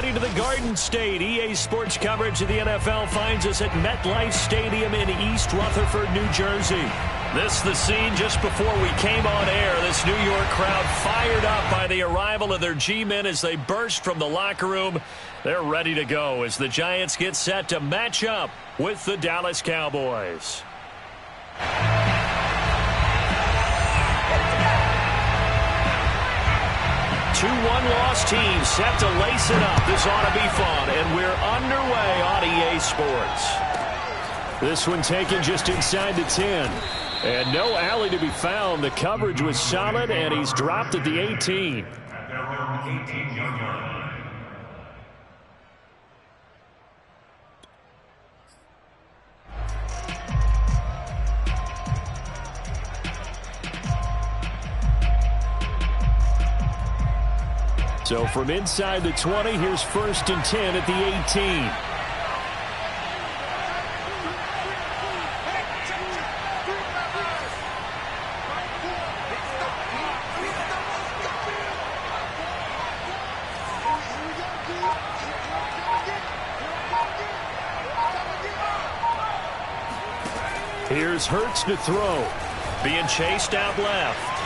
returning to the Garden State. EA Sports coverage of the NFL finds us at MetLife Stadium in East Rutherford, New Jersey. This the scene just before we came on air. This New York crowd fired up by the arrival of their G-men as they burst from the locker room. They're ready to go as the Giants get set to match up with the Dallas Cowboys. 2-1 loss team set to lace it up. This ought to be fun, and we're underway on EA Sports. This one taken just inside the 10. And no alley to be found. The coverage was solid, and he's dropped at the 18. So from inside the 20, here's 1st and 10 at the 18. Here's Hurts to throw. Being chased out left.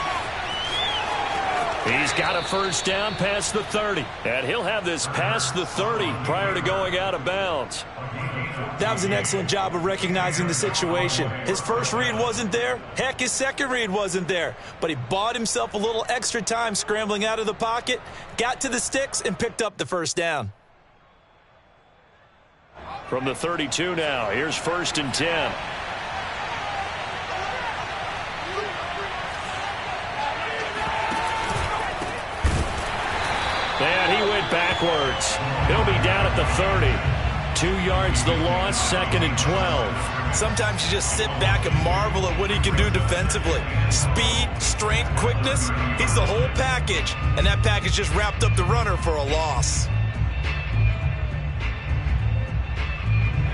He's got a first down past the 30. And he'll have this past the 30 prior to going out of bounds. That was an excellent job of recognizing the situation. His first read wasn't there. Heck, his second read wasn't there. But he bought himself a little extra time scrambling out of the pocket, got to the sticks, and picked up the first down. From the 32 now, here's 1st and 10. And he went backwards. He'll be down at the 30. 2 yards the loss, 2nd and 12. Sometimes you just sit back and marvel at what he can do defensively. Speed, strength, quickness, he's the whole package. And that package just wrapped up the runner for a loss.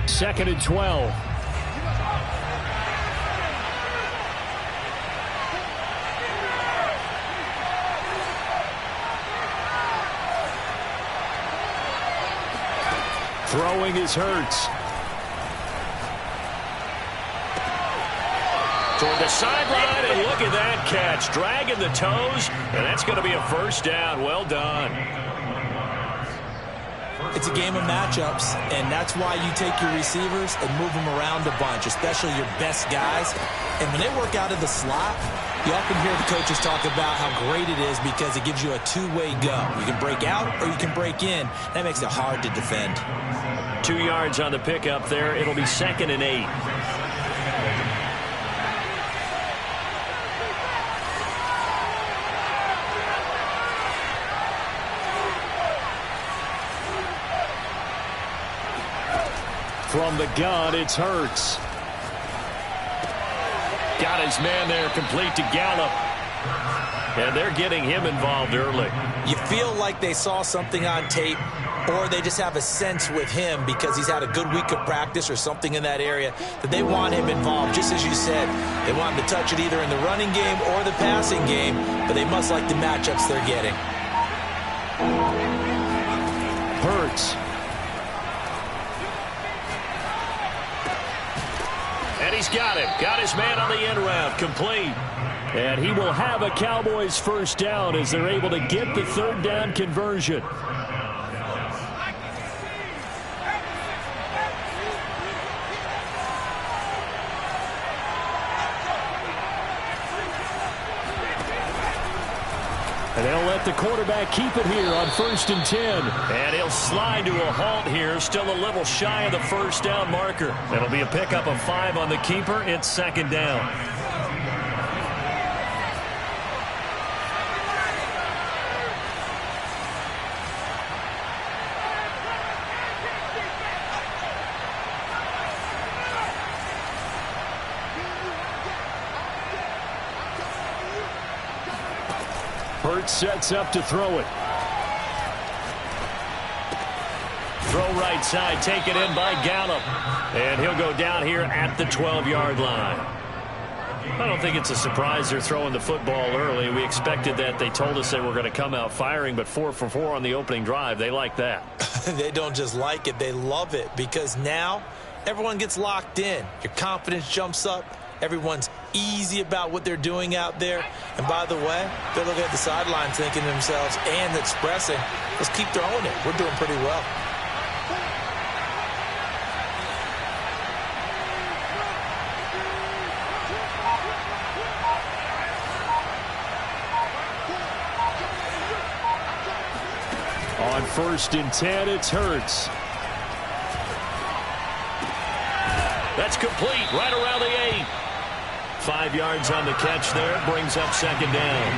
2nd and 12. Throwing is Hurts. Toward the sideline, and look at that catch. Dragging the toes, and that's going to be a first down. Well done. It's a game of matchups, and that's why you take your receivers and move them around a bunch, especially your best guys. And when they work out of the slot, you often hear the coaches talk about how great it is because it gives you a two-way go. You can break out or you can break in. That makes it hard to defend. 2 yards on the pickup there. It'll be 2nd and 8. From the gun, it's Hurts. Got his man there, complete to Gallup. And they're getting him involved early. You feel like they saw something on tape, or they just have a sense with him because he's had a good week of practice or something in that area that they want him involved. Just as you said, they want him to touch it either in the running game or the passing game, but they must like the matchups they're getting. Hurts. And he's got him. Got his man on the end route. Complete. And he will have a Cowboys first down as they're able to get the 3rd down conversion. And they'll let the quarterback keep it here on 1st and 10. And he'll slide to a halt here, still a little shy of the first down marker. It'll be a pickup of 5 on the keeper. It's 2nd down. Hurts sets up to throw it. Throw right side, take it in by Gallup. And he'll go down here at the 12-yard line. I don't think it's a surprise they're throwing the football early. We expected that. They told us they were going to come out firing, but 4 for 4 on the opening drive. They like that. They don't just like it, they love it, because now everyone gets locked in. Your confidence jumps up. Everyone's easy about what they're doing out there. And by the way, they're looking at the sideline thinking to themselves and expressing, let's keep throwing it. We're doing pretty well. On 1st and 10, it's Hurts. That's complete right around the 8. 5 yards on the catch there. Brings up 2nd down.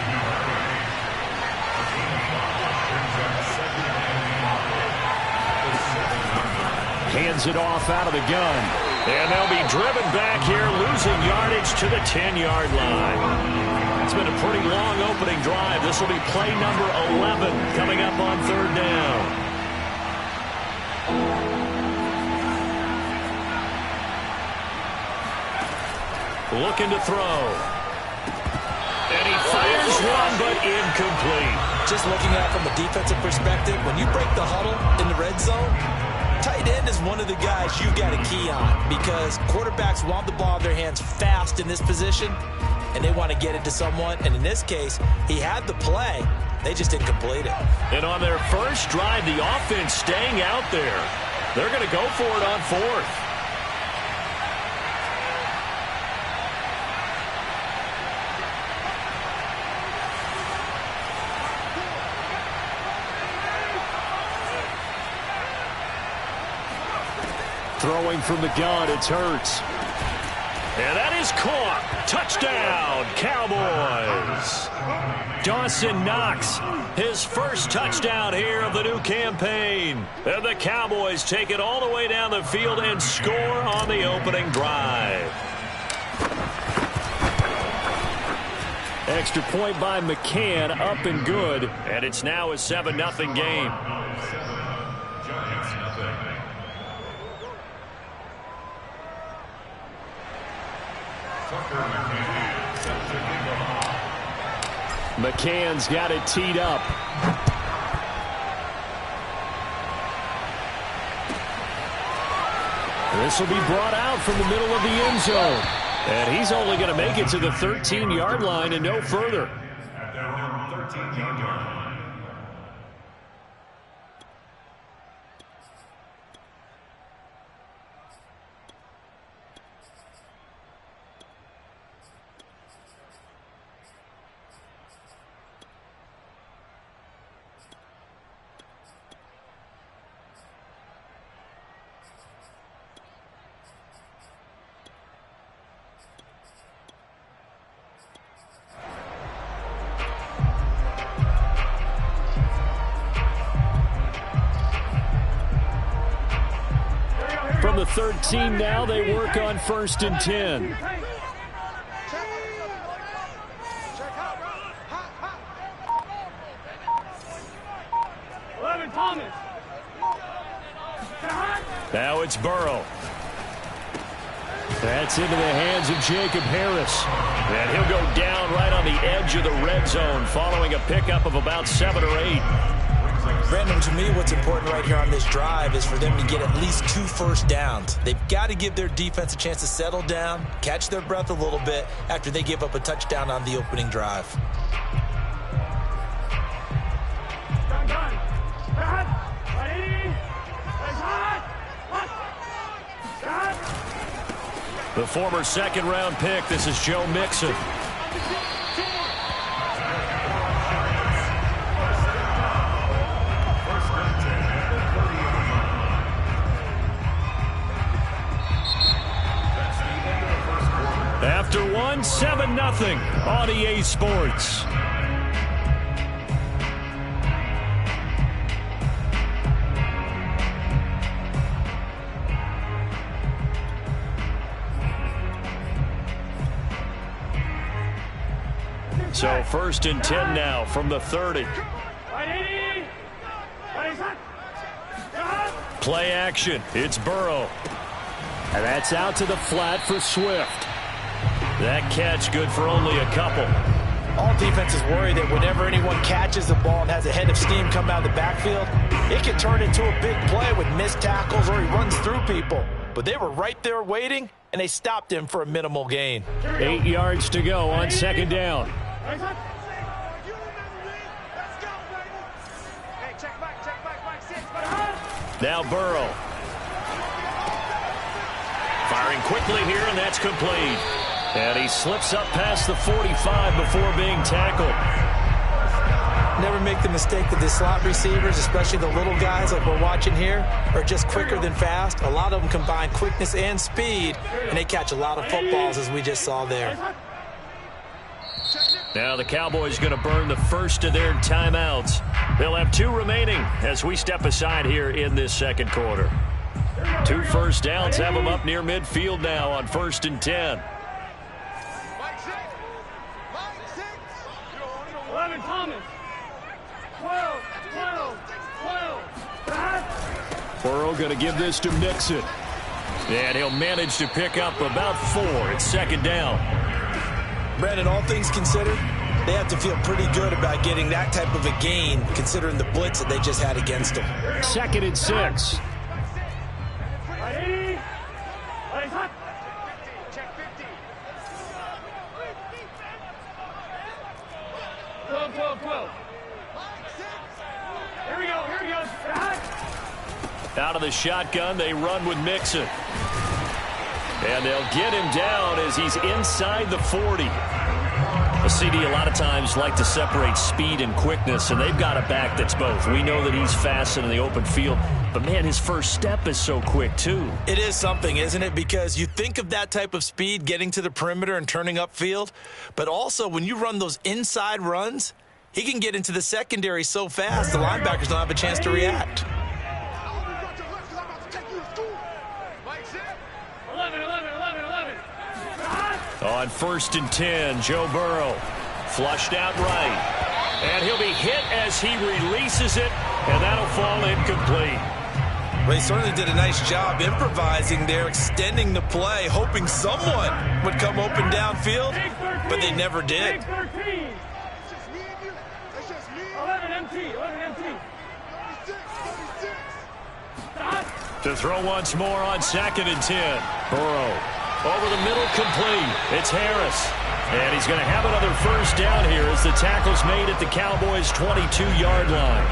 Hands it off out of the gun. And they'll be driven back here, losing yardage to the 10-yard line. It's been a pretty long opening drive. This will be play number 11 coming up on 3rd down. Looking to throw. And he fires one, but incomplete. Just looking at it from a defensive perspective, when you break the huddle in the red zone, tight end is one of the guys you've got a key on, because quarterbacks want the ball in their hands fast in this position, and they want to get it to someone. And in this case, he had the play. They just didn't complete it. And on their first drive, the offense staying out there. They're going to go for it on 4th. Throwing from the gun, it's Hurts. And that is caught. Touchdown, Cowboys. Dawson Knox, his first touchdown here of the new campaign. And the Cowboys take it all the way down the field and score on the opening drive. Extra point by McCann, up and good. And it's now a 7-0 game. McCann's got it teed up. This will be brought out from the middle of the end zone. And he's only going to make it to the 13-yard line and no further. At their own 13-yard line. From the 13 now, they work on 1st and 10. Now it's Burrow. That's into the hands of Jacob Harris. And he'll go down right on the edge of the red zone following a pickup of about 7 or 8. Brandon, to me, what's important right here on this drive is for them to get at least 2 first downs. They've got to give their defense a chance to settle down, catch their breath a little bit after they give up a touchdown on the opening drive. The former 2nd-round pick, this is Joe Mixon. After 7-0 on EA Sports. So 1st and 10 now from the 30. Play action. It's Burrow. And that's out to the flat for Swift. That catch good for only a couple. All defenses worry that whenever anyone catches the ball and has a head of steam come out of the backfield, it can turn into a big play with missed tackles or he runs through people. But they were right there waiting, and they stopped him for a minimal gain. 8 yards to go on second down. Now Burrow. Firing quickly here, and that's complete. And he slips up past the 45 before being tackled. Never make the mistake that the slot receivers, especially the little guys like we're watching here, are just quicker than fast. A lot of them combine quickness and speed, and they catch a lot of footballs, as we just saw there. Now the Cowboys going to burn the first of their timeouts. They'll have 2 remaining as we step aside here in this second quarter. 2 first downs have them up near midfield now on 1st and 10. 11 Thomas. 12. Burrow going to give this to Mixon. And he'll manage to pick up about 4. It's second down. Brandon, all things considered, they have to feel pretty good about getting that type of a gain, considering the blitz that they just had against them. 2nd and 6. Out of the shotgun, they run with Mixon. And they'll get him down as he's inside the 40. A CD a lot of times like to separate speed and quickness, and they've got a back that's both. We know that he's fast in the open field, but, man, his first step is so quick, too. It is something, isn't it? Because you think of that type of speed getting to the perimeter and turning upfield, but also when you run those inside runs, he can get into the secondary so fast the linebackers don't have a chance to react. 11. On 1st and 10, Joe Burrow flushed out right. And he'll be hit as he releases it, and that'll fall incomplete. Well, he certainly did a nice job improvising there, extending the play, hoping someone would come open downfield, but they never did. 11 MT. To throw once more on 2nd and 10. Burrow over the middle, complete. It's Harris. And he's going to have another first down here as the tackle's made at the Cowboys' 22-yard line.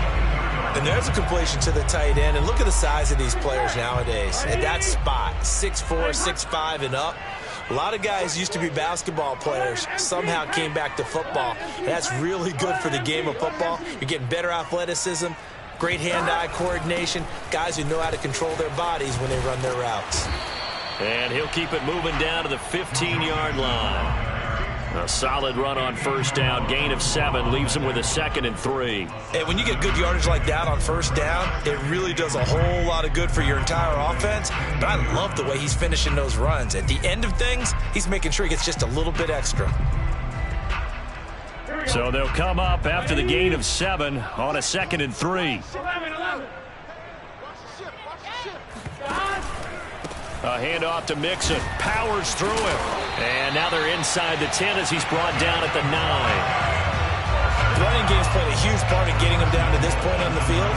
And there's a completion to the tight end. And look at the size of these players nowadays. At that spot, 6'4", 6'5", and up. A lot of guys used to be basketball players, somehow came back to football. And that's really good for the game of football. You're getting better athleticism, great hand-eye coordination, guys who know how to control their bodies when they run their routes. And he'll keep it moving down to the 15-yard line. A solid run on first down. Gain of 7 leaves him with a 2nd and 3. And when you get good yardage like that on first down, it really does a whole lot of good for your entire offense. But I love the way he's finishing those runs. At the end of things, he's making sure he gets just a little bit extra. So they'll come up after the gain of 7 on a 2nd and 3. 11. A handoff to Mixon. Powers through him. And now they're inside the 10 as he's brought down at the 9. The running game's played a huge part in getting him down to this point on the field.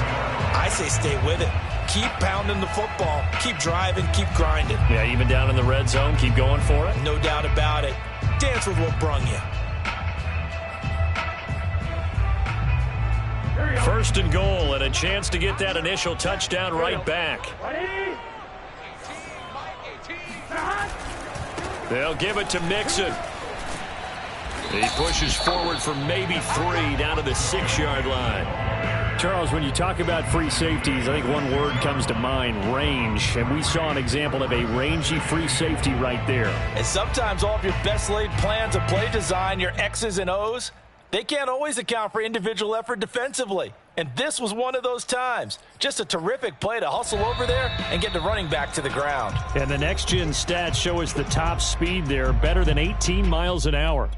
I say stay with it. Keep pounding the football. Keep driving. Keep grinding. Yeah, even down in the red zone, keep going for it. No doubt about it. Dance with what brung you. 1st and goal and a chance to get that initial touchdown right back. They'll give it to Mixon. He pushes forward for maybe 3 down to the 6-yard line. Charles, when you talk about free safeties, I think one word comes to mind, range. And we saw an example of a rangy free safety right there. And sometimes all of your best laid plans of play design, your X's and O's, they can't always account for individual effort defensively. And this was one of those times. Just a terrific play to hustle over there and get the running back to the ground. And the next-gen stats show us the top speed there, better than 18 miles an hour.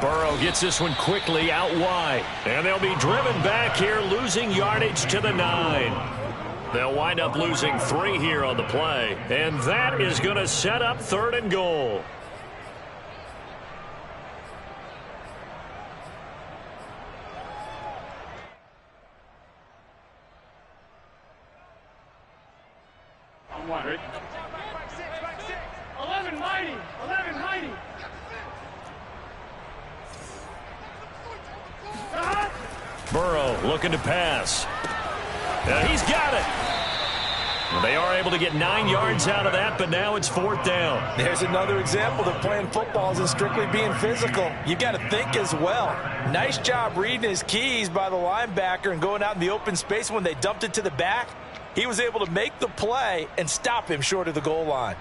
Burrow gets this one quickly out wide. And they'll be driven back here, losing yardage to the 9. They'll wind up losing 3 here on the play. And that is going to set up 3rd and goal. Back 6. 11 mighty. 11 mighty. Burrow looking to pass. He's got it. They are able to get 9 yards out of that, but now it's 4th down. There's another example that playing football isn't strictly being physical. You've got to think as well. Nice job reading his keys by the linebacker and going out in the open space. When they dumped it to the back, he was able to make the play and stop him short of the goal line.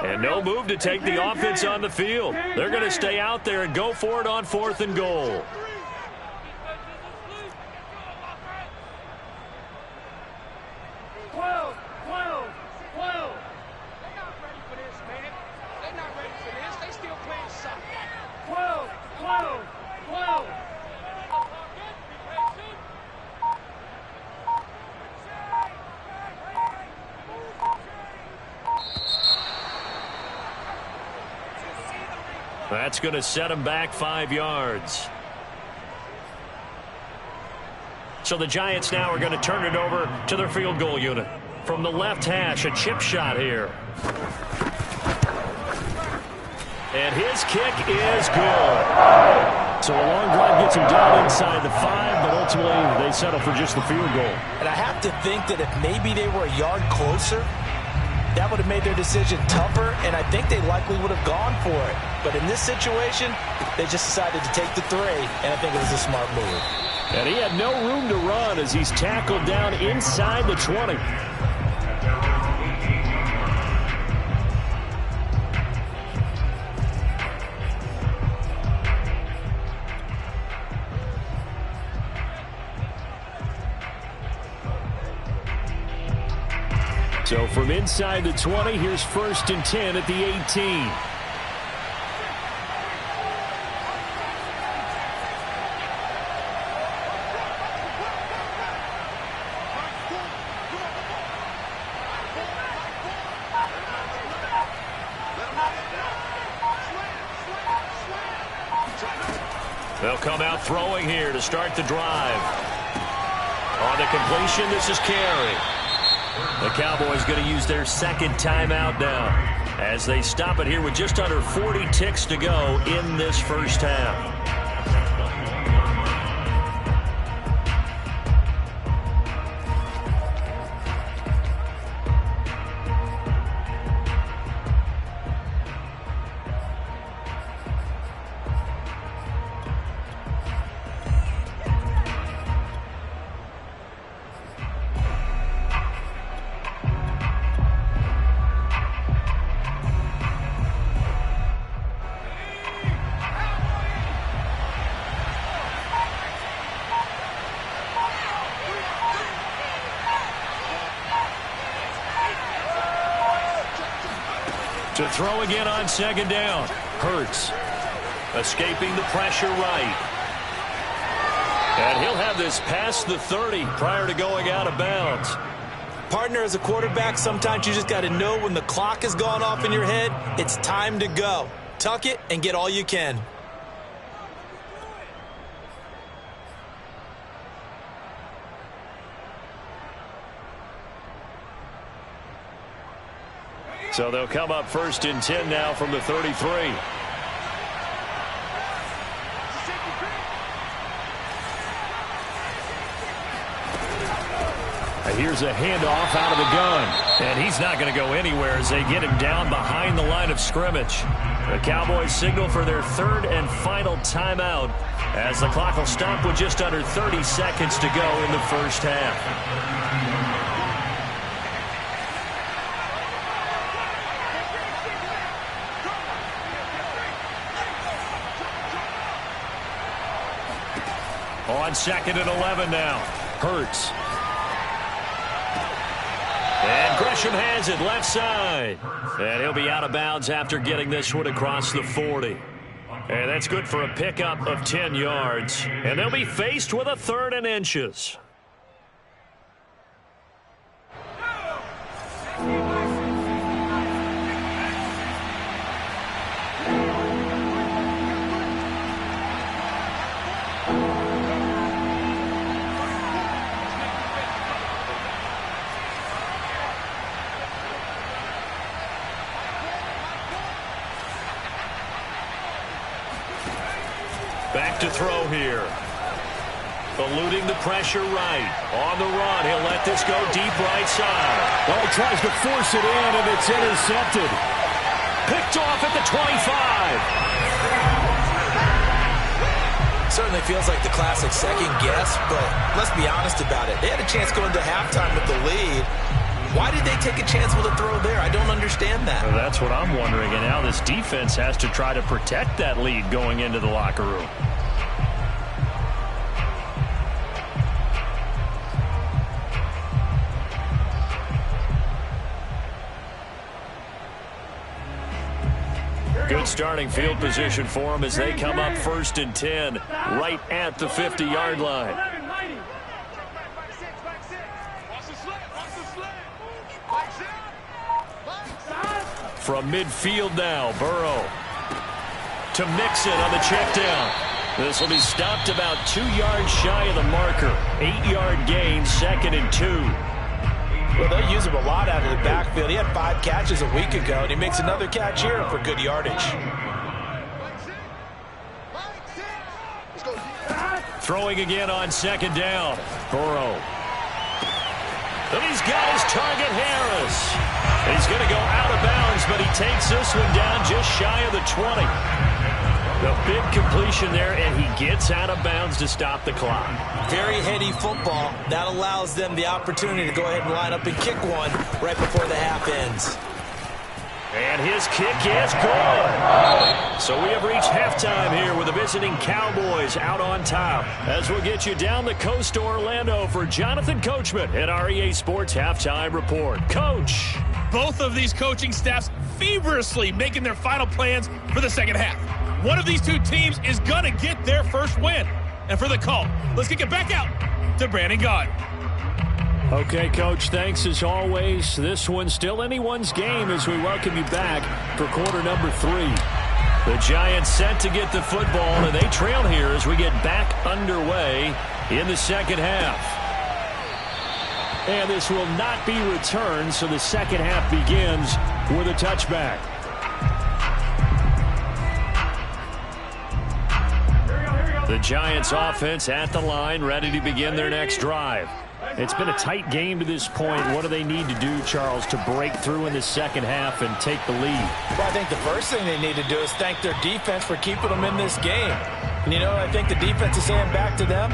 And no move to take the offense on the field. They're going to stay out there and go for it on 4th and goal. That's going to set them back 5 yards. So the Giants now are going to turn it over to their field goal unit. From the left hash, a chip shot here. And his kick is good. So a long drive gets him down inside the 5, but ultimately they settle for just the field goal. And I have to think that if maybe they were a yard closer, that would have made their decision tougher, and I think they likely would have gone for it. But in this situation, they just decided to take the 3, and I think it was a smart move. And he had no room to run as he's tackled down inside the 20. So from inside the 20, here's 1st and 10 at the 18. They'll come out throwing here to start the drive. On the completion, this is Carey. The Cowboys going to use their 2nd timeout now as they stop it here with just under 40 ticks to go in this first half. To throw again on 2nd down. Hurts escaping the pressure right. And he'll have this past the 30 prior to going out of bounds. Partner, as a quarterback, sometimes you just got to know when the clock has gone off in your head, it's time to go. Tuck it and get all you can. So they'll come up 1st and 10 now from the 33. Here's a handoff out of the gun. And he's not going to go anywhere as they get him down behind the line of scrimmage. The Cowboys signal for their 3rd and final timeout as the clock will stop with just under 30 seconds to go in the first half. On 2nd and 11 now. Hurts. And Gresham has it left side. And he'll be out of bounds after getting this one across the 40. And that's good for a pickup of 10 yards. And they'll be faced with a 3rd and inches. Back to throw here. Eluding the pressure right. On the run, he'll let this go deep right side. Well, he tries to force it in, and it's intercepted. Picked off at the 25. Certainly feels like the classic second guess, but let's be honest about it. They had a chance going to halftime with the lead. Why did they take a chance with a throw there? I don't understand that. Well, that's what I'm wondering, and now this defense has to try to protect that lead going into the locker room. Good starting field position for them as they come up 1st and 10 right at the 50-yard line. From midfield now, Burrow to Mixon on the check down. This will be stopped about 2 yards shy of the marker. 8-yard gain, 2nd and 2. Well, they use him a lot out of the backfield. He had 5 catches a week ago, and he makes another catch here for good yardage. Throwing again on 2nd down. Burrow. And he's got his target, Harris. He's going to go out of bounds, but he takes this one down just shy of the 20. The big completion there, and he gets out of bounds to stop the clock. Very heady football. That allows them the opportunity to go ahead and line up and kick one right before the half ends. And his kick is good. So we have reached halftime here with the visiting Cowboys out on top. As we'll get you down the coast to Orlando for Jonathan Coachman at our EA Sports Halftime Report. Coach. Both of these coaching staffs feverishly making their final plans for the second half. One of these two teams is going to get their first win. And for the call, let's kick it back out to Brandon Gaudin. Okay, Coach, thanks as always. This one's still anyone's game as we welcome you back for quarter number 3. The Giants set to get the football, and they trail here as we get back underway in the second half. And this will not be returned, so the second half begins with a touchback. The Giants offense at the line, ready to begin their next drive. It's been a tight game to this point. What do they need to do, Charles, to break through in the second half and take the lead? Well, I think the first thing they need to do is thank their defense for keeping them in this game. And, you know, I think the defense is saying back to them,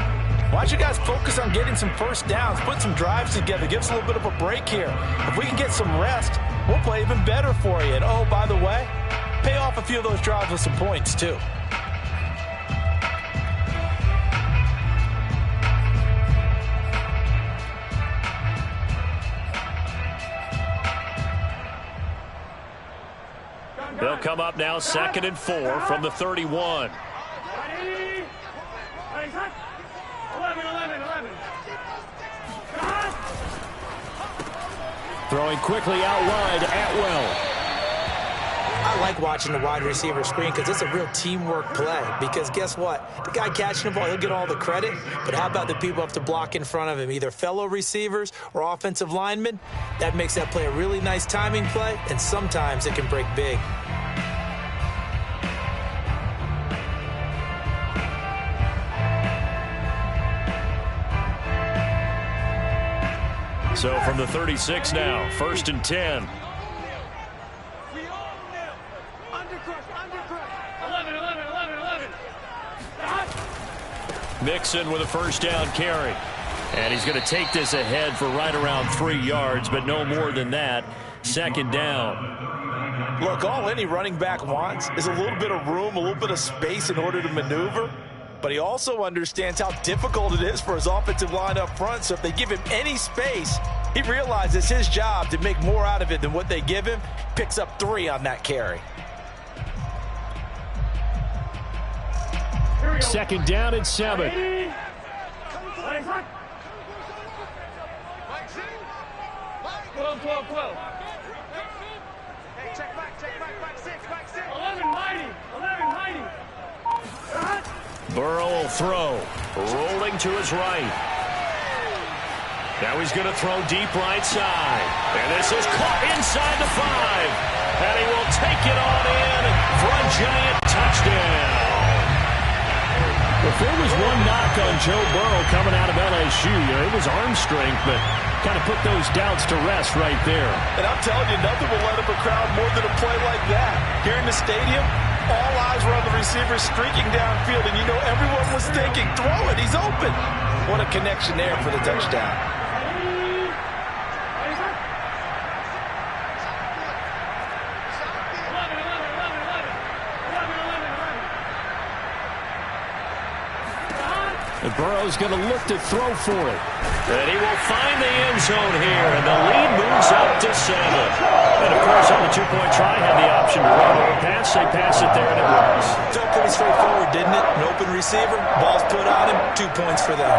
why don't you guys focus on getting some first downs, put some drives together, give us a little bit of a break here. If we can get some rest, we'll play even better for you. And, oh, by the way, pay off a few of those drives with some points, too. They'll come up now 2nd and 4 from the 31. 11. Throwing quickly out wide, Atwell. I like watching the wide receiver screen because it's a real teamwork play. Because guess what? The guy catching the ball, he'll get all the credit. But how about the people up to block in front of him, either fellow receivers or offensive linemen? That makes that play a really nice timing play, and sometimes it can break big. So from the 36 now, 1st and 10. 11. Mixon with a first down carry. And he's going to take this ahead for right around 3 yards, but no more than that. 2nd down. Look, all any running back wants is a little bit of room, a little bit of space in order to maneuver. But he also understands how difficult it is for his offensive line up front. So if they give him any space, He realizes it's his job to make more out of it than what they give him. Picks up 3 on that carry. Second down and 7. 12. Hey, check back, 6. 11 mighty. Burrow will throw. Rolling to his right. Now he's going to throw deep right side. And this is caught inside the 5. And he will take it on in for a Giant touchdown. If there was one knock on Joe Burrow coming out of LSU, it was arm strength, but kind of put those doubts to rest right there. And I'm telling you, nothing will let up a crowd more than a play like that. Here in the stadium, all eyes were on the receiver streaking downfield, and you know everyone was thinking, throw it, he's open. What a connection there for the touchdown. And Burrow's going to look to throw for it. And he will find the end zone here, and the lead moves up to 7. And, of course, on the 2-point try, had the option to run or pass. They pass it there, and it works. Felt pretty straightforward, didn't it? An open receiver, ball's put on him, 2 points for them.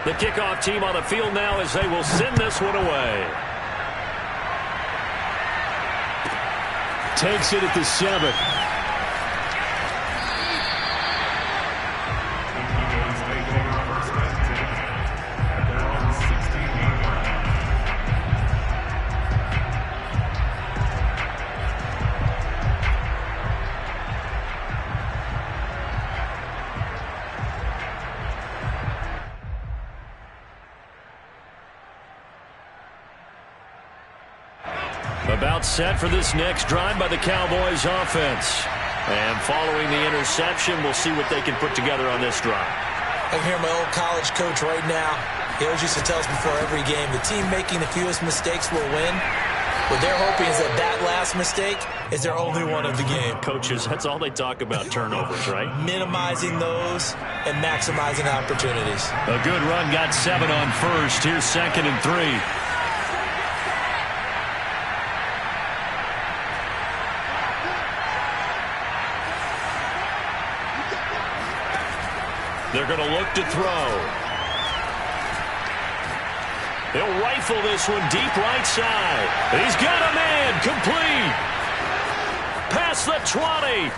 The kickoff team on the field now as they will send this one away. Takes it at the 7. About set for this next drive by the Cowboys offense. And following the interception, we'll see what they can put together on this drive. I can hear my old college coach right now. He always used to tell us before every game, the team making the fewest mistakes will win. What they're hoping is that last mistake is their only one of the game. Coaches, that's all they talk about, turnovers, right? Minimizing those and maximizing opportunities. A good run, got 7 on first. Here's 2nd and 3. They're going to look to throw. They'll rifle this one deep right side. He's got a man. Complete. Past the 20.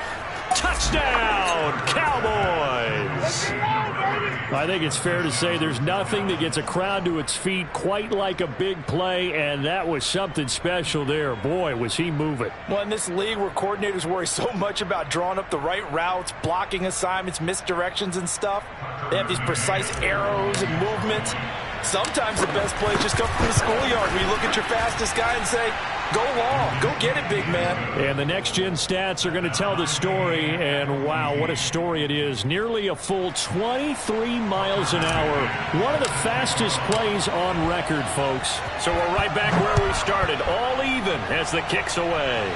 Touchdown, Cowboys. I think it's fair to say there's nothing that gets a crowd to its feet quite like a big play, and that was something special there. Boy, was he moving. Well, in this league where coordinators worry so much about drawing up the right routes, blocking assignments, misdirections and stuff, they have these precise arrows and movements. Sometimes the best plays just come from the schoolyard where you look at your fastest guy and say, go long, go get it, big man. And the next-gen stats are going to tell the story, and wow, what a story it is. Nearly a full 23 miles an hour. One of the fastest plays on record, folks. So we're right back where we started, all even as the kick's away.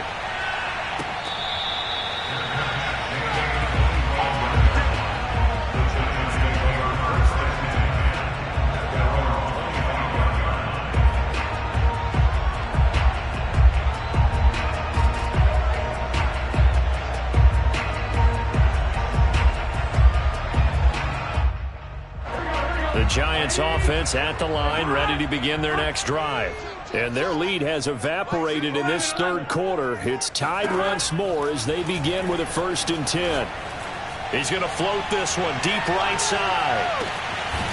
The Giants offense at the line, ready to begin their next drive. And their lead has evaporated in this third quarter. It's tied once more as they begin with a 1st and 10. He's going to float this one deep right side.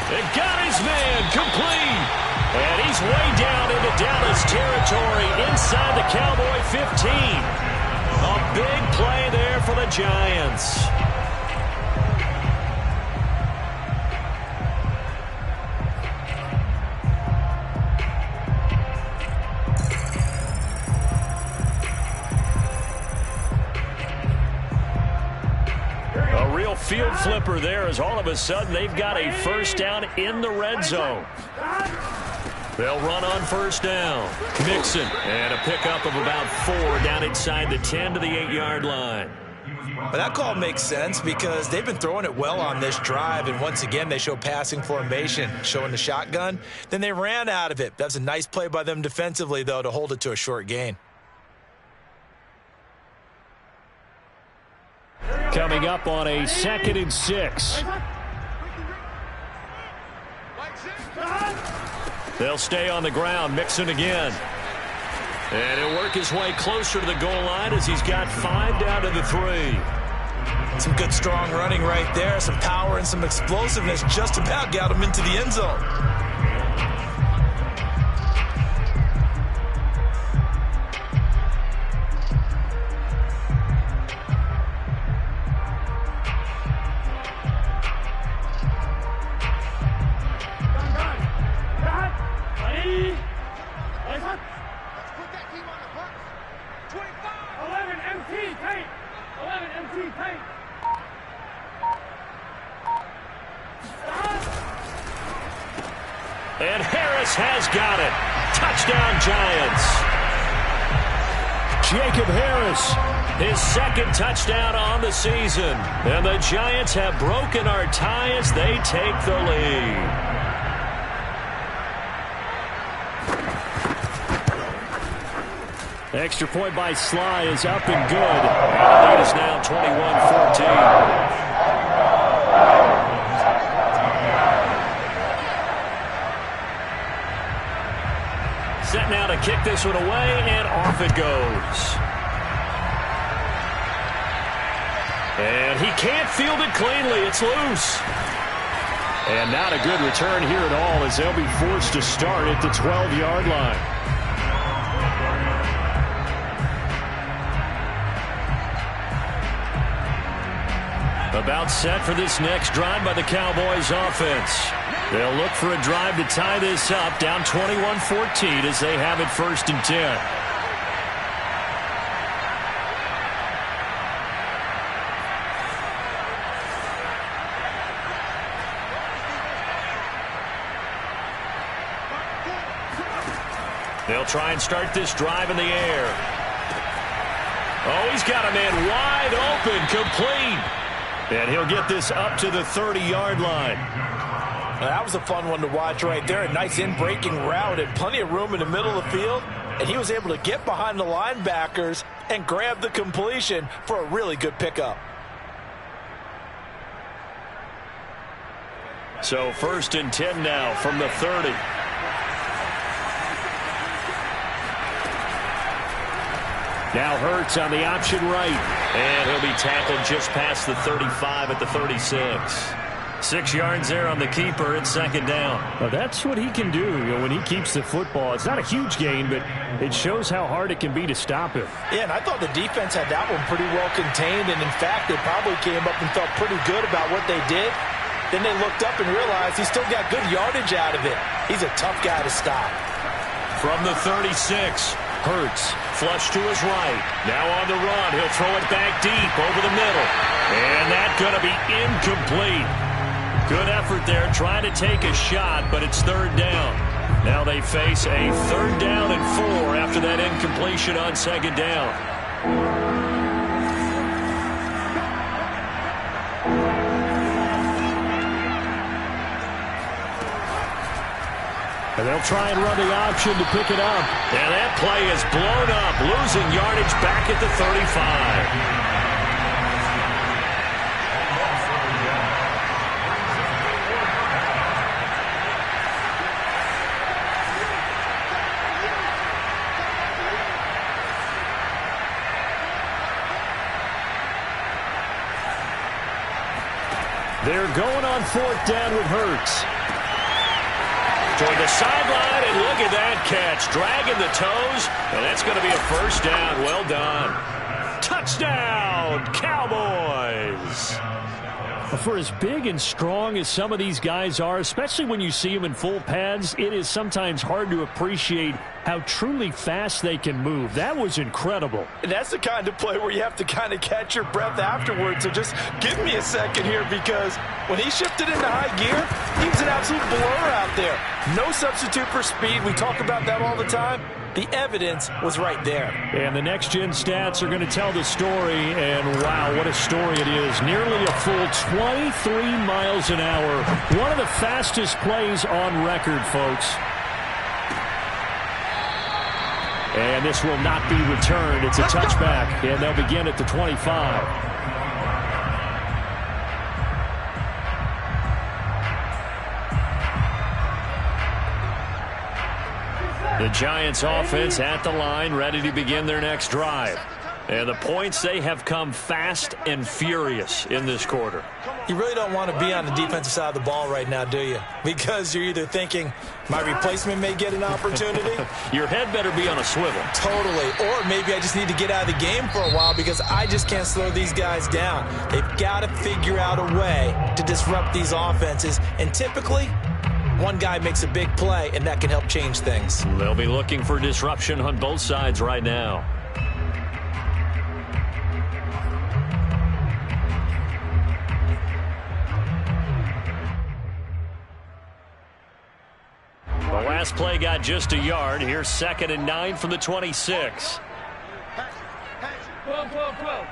And got his man complete. And he's way down into Dallas territory inside the Cowboy 15. A big play there for the Giants. Field flipper there as all of a sudden they've got a 1st down in the red zone. They'll run on 1st down. Mixon and a pickup of about 4 down inside the 10 to the 8-yard line. But that call makes sense because they've been throwing it well on this drive, and once again they show passing formation, showing the shotgun. Then they ran out of it. That's a nice play by them defensively, though, to hold it to a short gain. Coming up on a 2nd and 6. They'll stay on the ground, Mixon again. And he'll work his way closer to the goal line as he's got 5 down to the 3. Some good, strong running right there. Some power and some explosiveness just about got him into the end zone. And Harris has got it. Touchdown, Giants. Jacob Harris, his 2nd touchdown on the season. And the Giants have broken our tie as they take the lead. Extra point by Sly is up and good. The lead is now 21-14. Set now to kick this one away, and off it goes. And he can't field it cleanly. It's loose. And not a good return here at all as they'll be forced to start at the 12-yard line. About set for this next drive by the Cowboys offense. They'll look for a drive to tie this up, down 21-14 as they have it 1st and 10. They'll try and start this drive in the air. Oh, he's got a man wide open, complete. And he'll get this up to the 30-yard line. That was a fun one to watch right there. A nice in-breaking route and plenty of room in the middle of the field. And he was able to get behind the linebackers and grab the completion for a really good pickup. So 1st and 10 now from the 30. Now Hurts on the option right. And he'll be tackled just past the 35 at the 36. 6 yards there on the keeper at 2nd down. Well, that's what he can do, when he keeps the football. It's not a huge gain, but it shows how hard it can be to stop him. Yeah, and I thought the defense had that one pretty well contained, and in fact, they probably came up and felt pretty good about what they did. Then they looked up and realized he still got good yardage out of it. He's a tough guy to stop. From the 36, Hurts flush to his right. Now on the run, he'll throw it back deep over the middle. And that's going to be incomplete. Good effort there trying to take a shot, but it's 3rd down. Now they face a 3rd down and 4 after that incompletion on 2nd down. And they'll try and run the option to pick it up. And that play is blown up, losing yardage back at the 35. They're going on 4th down with Hurts. Toward the sideline, and look at that catch. Dragging the toes, and that's going to be a 1st down. Well done. Touchdown, Cowboys. For as big and strong as some of these guys are, especially when you see them in full pads, it is sometimes hard to appreciate how truly fast they can move. That was incredible. And that's the kind of play where you have to kind of catch your breath afterwards. So just give me a second here, because when he shifted into high gear, he was an absolute blur out there. No substitute for speed. We talk about that all the time. The evidence was right there. And the next-gen stats are going to tell the story, and wow, what a story it is. Nearly a full 23 miles an hour. One of the fastest plays on record, folks. And this will not be returned. It's a touchback, and they'll begin at the 25. The Giants offense at the line, ready to begin their next drive. And the points, they have come fast and furious in this quarter. You really don't want to be on the defensive side of the ball right now, do you? Because you're either thinking, my replacement may get an opportunity. Your head better be on a swivel. Totally. Or maybe I just need to get out of the game for a while because I just can't slow these guys down. They've got to figure out a way to disrupt these offenses. And typically, one guy makes a big play, and that can help change things. They'll be looking for disruption on both sides right now. The last play got just a yard. Here's 2nd and 9 from the 26. 12, 12, 12.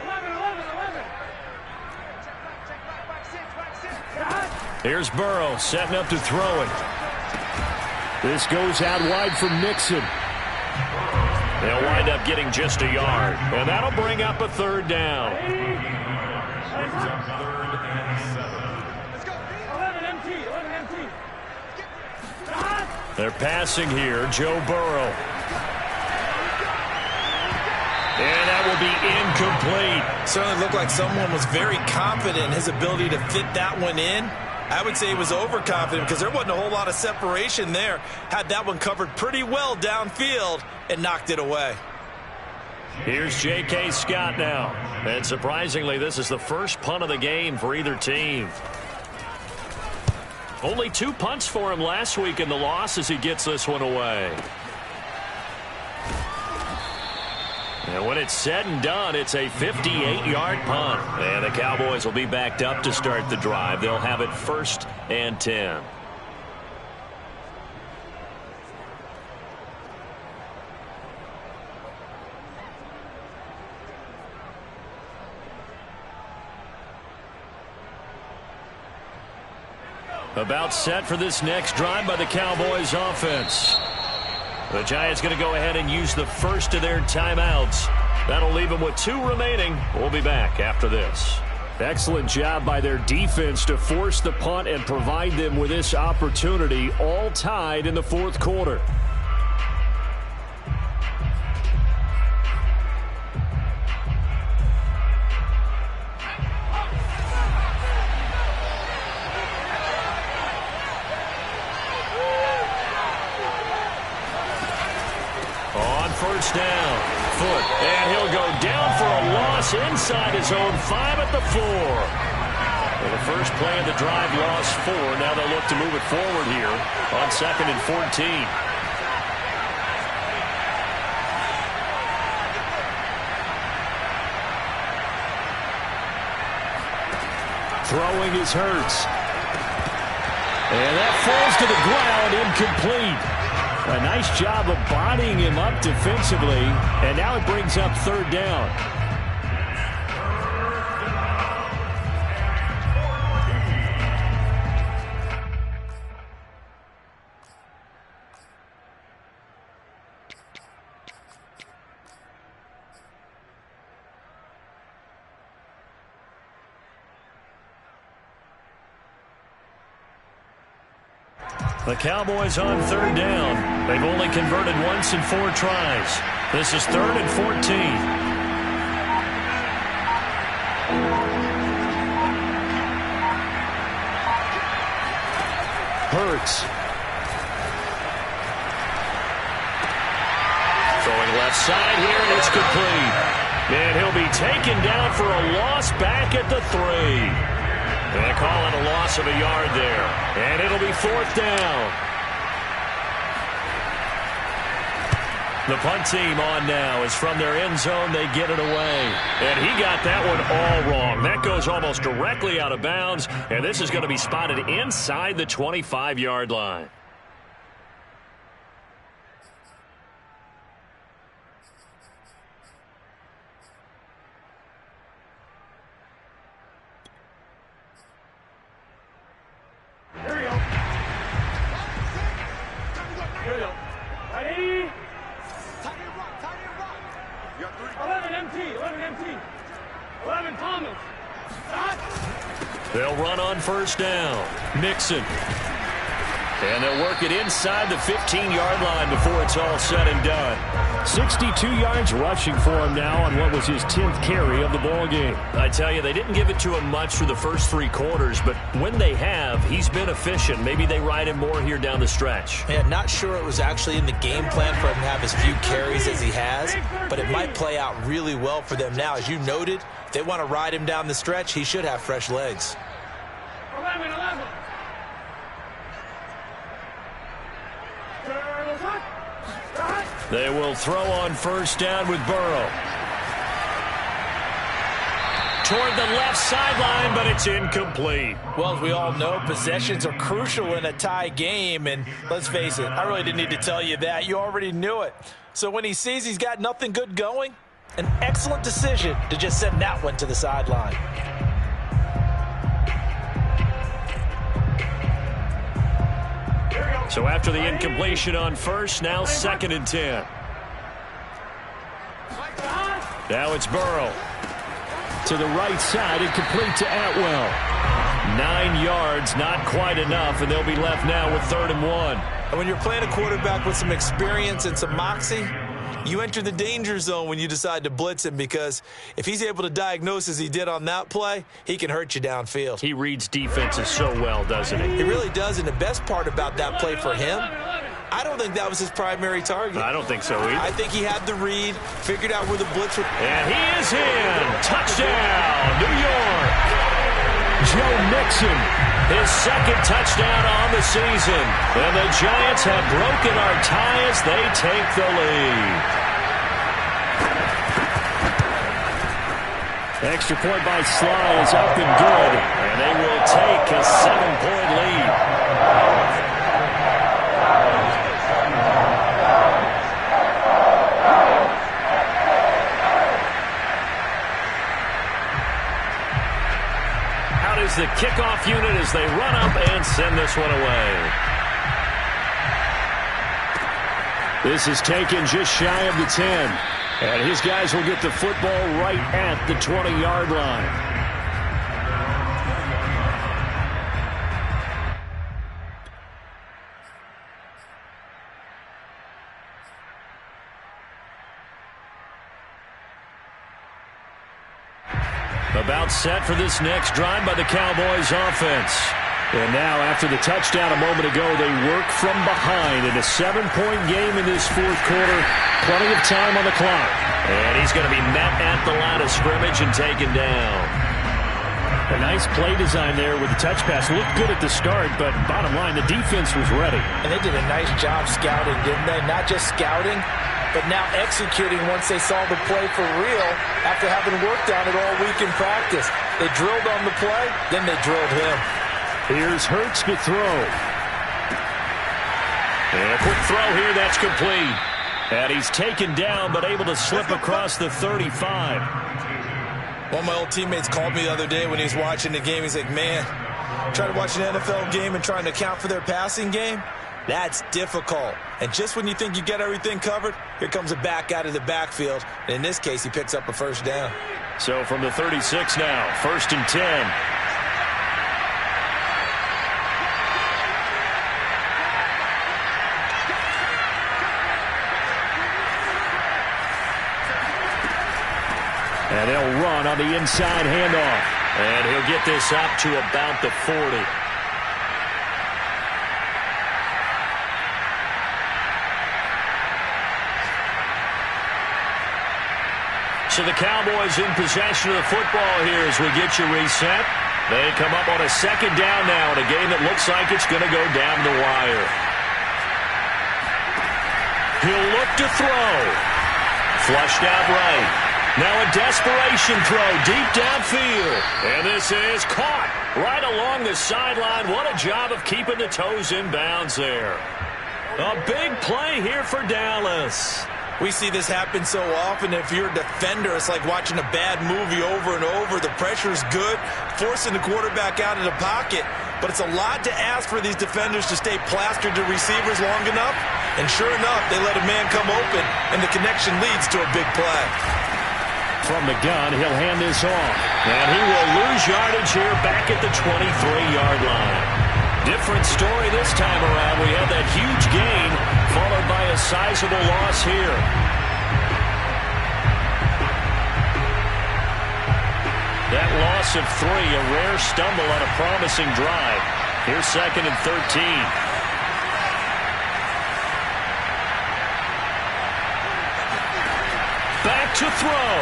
11. Here's Burrow setting up to throw it. This goes out wide for Mixon. They'll wind up getting just a yard. And that'll bring up a 3rd down. They're passing here. Joe Burrow. And that will be incomplete. Certainly looked like someone was very confident in his ability to fit that one in. I would say he was overconfident because there wasn't a whole lot of separation there. Had that one covered pretty well downfield and knocked it away. Here's J.K. Scott now. And surprisingly, this is the first punt of the game for either team. Only 2 punts for him last week in the loss as he gets this one away. And when it's said and done, it's a 58-yard punt. And the Cowboys will be backed up to start the drive. They'll have it 1st and 10. About set for this next drive by the Cowboys offense. The Giants going to go ahead and use the first of their timeouts. That'll leave them with 2 remaining. We'll be back after this. Excellent job by their defense to force the punt and provide them with this opportunity, all tied in the 4th quarter. First down, Foot, and he'll go down for a loss inside his own 5 at the 4. Well, the first play of the drive lost 4. Now they'll look to move it forward here on 2nd and 14. Throwing is Hurts. And that falls to the ground, incomplete. A nice job of bodying him up defensively, and now it brings up 3rd down. The Cowboys on 3rd down. They've only converted once in 4 tries. This is 3rd and 14. Hurts. Throwing left side here, and it's complete. And he'll be taken down for a loss back at the 3. And they call it a loss of a yard there. And it'll be 4th down. The punt team on now is from their end zone. They get it away. And he got that one all wrong. That goes almost directly out of bounds. And this is going to be spotted inside the 25-yard line. Here we go. Here we go. Ready? 11 MT. 11 MT. 11 Thomas. Stop. They'll run on first down. Mixon. And they'll work it inside the 15-yard line before it's all said and done. 62 yards rushing for him now on what was his 10th carry of the ball game. I tell you, they didn't give it to him much for the first 3 quarters, but when they have, he's been efficient. Maybe they ride him more here down the stretch. Yeah, not sure it was actually in the game plan for him to have as few carries as he has, but it might play out really well for them now. As you noted, if they want to ride him down the stretch, he should have fresh legs. 11. They will throw on first down with Burrow. Toward the left sideline, but it's incomplete. Well, as we all know, possessions are crucial in a tie game, and let's face it, I really didn't need to tell you that. You already knew it. So when he sees he's got nothing good going, an excellent decision to just send that one to the sideline. So after the incompletion on first, now 2nd and 10. Now it's Burrow. To the right side, incomplete to Atwell. 9 yards, not quite enough, and they'll be left now with 3rd and 1. And when you're playing a quarterback with some experience and some moxie, you enter the danger zone when you decide to blitz him, because if he's able to diagnose as he did on that play, he can hurt you downfield. He reads defenses so well, doesn't he? He really does, and the best part about that play for him, I don't think that was his primary target. I don't think so either. I think he had the read, figured out where the blitz was. And he is in. Touchdown, New York. Joe Mixon. His 2nd touchdown on the season. And the Giants have broken our tie as they take the lead. Extra point by Sly is up and good. And they will take a 7-point lead. Is the kickoff unit as they run up and send this one away. This is taken just shy of the 10. And his guys will get the football right at the 20-yard line. About set for this next drive by the Cowboys offense. And now, after the touchdown a moment ago, they work from behind in a 7-point game in this 4th quarter. Plenty of time on the clock. And he's going to be met at the line of scrimmage and taken down. A nice play design there with the touch pass. Looked good at the start, but bottom line, the defense was ready. And they did a nice job scouting, didn't they? Not just scouting, but now executing once they saw the play for real after having worked on it all week in practice. They drilled on the play, then they drilled him. Here's Hurts to throw. And a quick throw here, that's complete. And he's taken down, but able to slip across the 35. One of my old teammates called me the other day when he was watching the game. He's like, man, trying to watch an NFL game and trying to account for their passing game? That's difficult. And just when you think you get everything covered, here comes a back out of the backfield. And in this case, he picks up a first down. So from the 36 now, 1st and 10. And they'll run on the inside handoff. And he'll get this up to about the 40. So the Cowboys in possession of the football here as we get you reset. They come up on a 2nd down now in a game that looks like it's going to go down the wire. He'll look back to throw. Flushed out right. Now a desperation throw deep downfield. And this is caught right along the sideline. What a job of keeping the toes in bounds there. A big play here for Dallas. We see this happen so often. If you're a defender, it's like watching a bad movie over and over. The pressure's good, forcing the quarterback out of the pocket. But it's a lot to ask for these defenders to stay plastered to receivers long enough. And sure enough, they let a man come open, and the connection leads to a big play. From the gun, he'll hand this off. And he will lose yardage here back at the 23-yard line. Different story this time around. We had that huge gain followed by a sizable loss here. That loss of 3, a rare stumble on a promising drive. Here's 2nd and 13. Back to throw.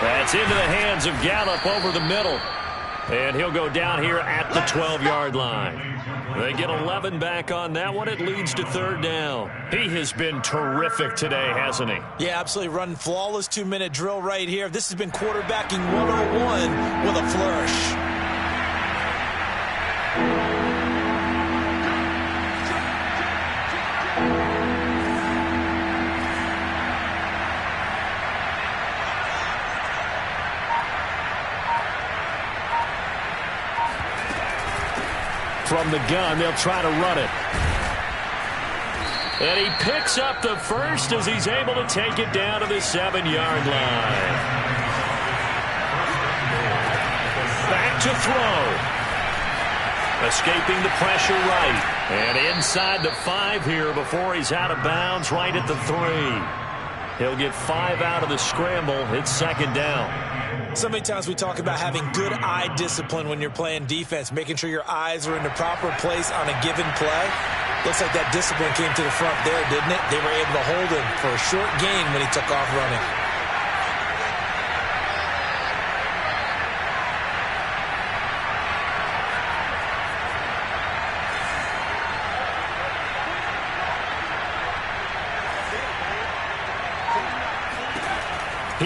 That's into the hands of Gallup over the middle. And he'll go down here at the 12-yard line. They get 11 back on that one. It leads to 3rd down. He has been terrific today, hasn't he? Yeah, absolutely. Running flawless 2-minute drill right here. This has been quarterbacking 101 with a flourish. From the gun, they'll try to run it. And he picks up the first as he's able to take it down to the 7-yard line. Back to throw. Escaping the pressure right. And inside the 5 here before he's out of bounds right at the 3. He'll get 5 out of the scramble. It's 2nd down. So many times we talk about having good eye discipline when you're playing defense, making sure your eyes are in the proper place on a given play. Looks like that discipline came to the front there, didn't it? They were able to hold him for a short gain when he took off running.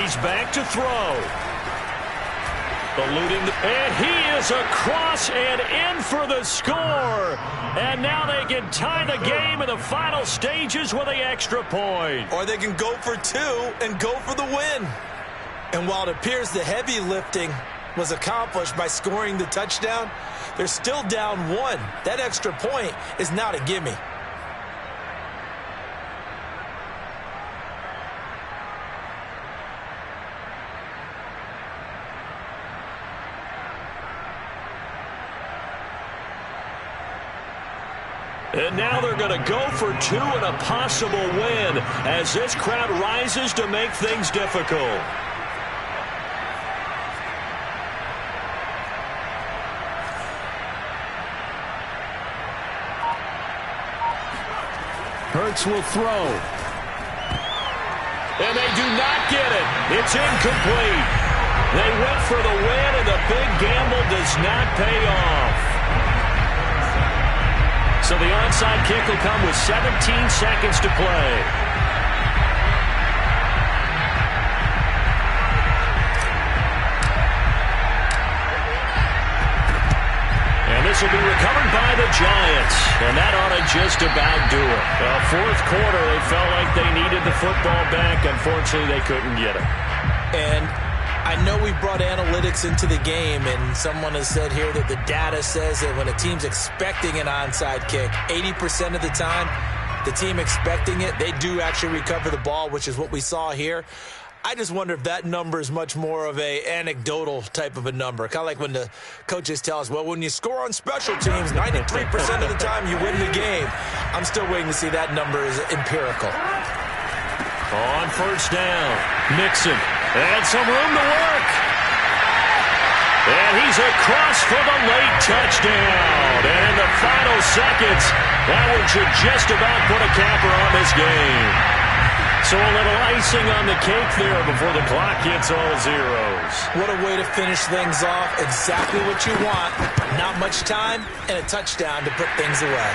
He's back to throw. Eluding the, and he is across and in for the score. And now they can tie the game in the final stages with the extra point. Or they can go for 2 and go for the win. And while it appears the heavy lifting was accomplished by scoring the touchdown, they're still down 1. That extra point is not a gimme. And now they're going to go for 2 and a possible win as this crowd rises to make things difficult. Hurts will throw. And they do not get it. It's incomplete. They went for the win, and the big gamble does not pay off. So the onside kick will come with 17 seconds to play. And this will be recovered by the Giants. And that ought to just about do it. Well, 4th quarter, they felt like they needed the football back. Unfortunately, they couldn't get it. And I know we brought analytics into the game, and someone has said here that the data says that when a team's expecting an onside kick, 80% of the time, the team expecting it, they do actually recover the ball, which is what we saw here. I just wonder if that number is much more of a anecdotal type of a number. Kind of like when the coaches tell us, well, when you score on special teams, 93% of the time you win the game. I'm still waiting to see that number is empirical. On 1st down, Mixon. And some room to work. And he's across for the late touchdown. And in the final seconds, that one should just about put a capper on this game. So a little icing on the cake there before the clock hits all zeros. What a way to finish things off. Exactly what you want. Not much time and a touchdown to put things away.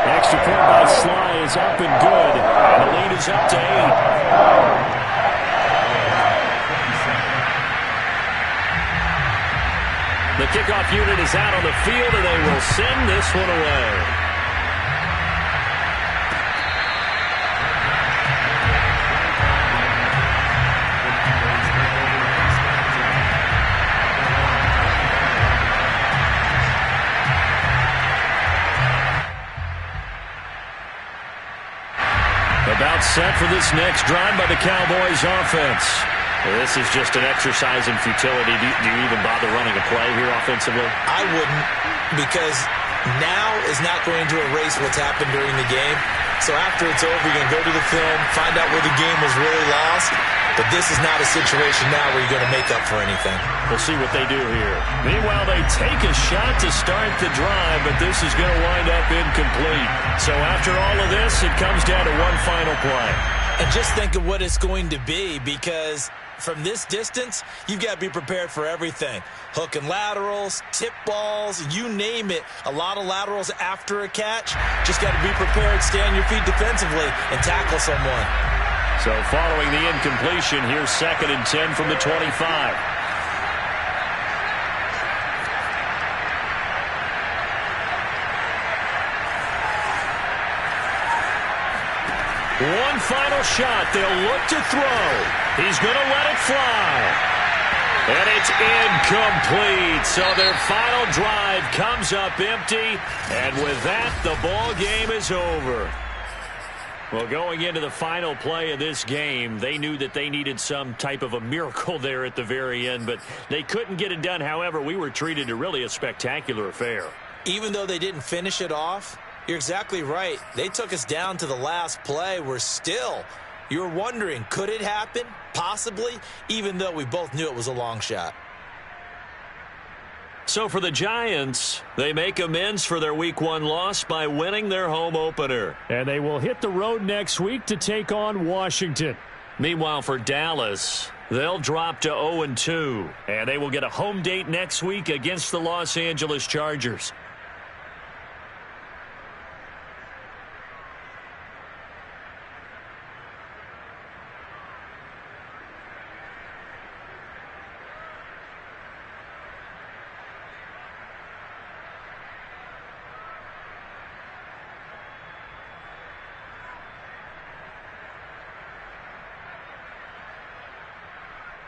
Extra point by Sly is up and good. And the lead is up to 8. The kickoff unit is out on the field, and they will send this one away. About set for this next drive by the Cowboys offense. This is just an exercise in futility. Do you even bother running a play here offensively? I wouldn't, because now is not going to erase what's happened during the game. So after it's over, you're going to go to the film, find out where the game was really lost. But this is not a situation now where you're going to make up for anything. We'll see what they do here. Meanwhile, they take a shot to start the drive, but this is going to wind up incomplete. So after all of this, it comes down to one final play. And just think of what it's going to be, because from this distance, you've got to be prepared for everything. Hook and laterals, tip balls, you name it. A lot of laterals after a catch. Just got to be prepared, stay on your feet defensively, and tackle someone. So following the incompletion, here's 2nd and 10 from the 25. One final shot. They'll look to throw. He's going to let it fly. And it's incomplete. So their final drive comes up empty. And with that, the ball game is over. Well, going into the final play of this game, they knew that they needed some type of a miracle there at the very end, but they couldn't get it done. However, we were treated to really a spectacular affair. Even though they didn't finish it off, you're exactly right. They took us down to the last play. We're still, you're wondering, could it happen? Possibly, even though we both knew it was a long shot. So for the Giants, they make amends for their Week 1 loss by winning their home opener. And they will hit the road next week to take on Washington. Meanwhile, for Dallas, they'll drop to 0-2. And they will get a home date next week against the Los Angeles Chargers.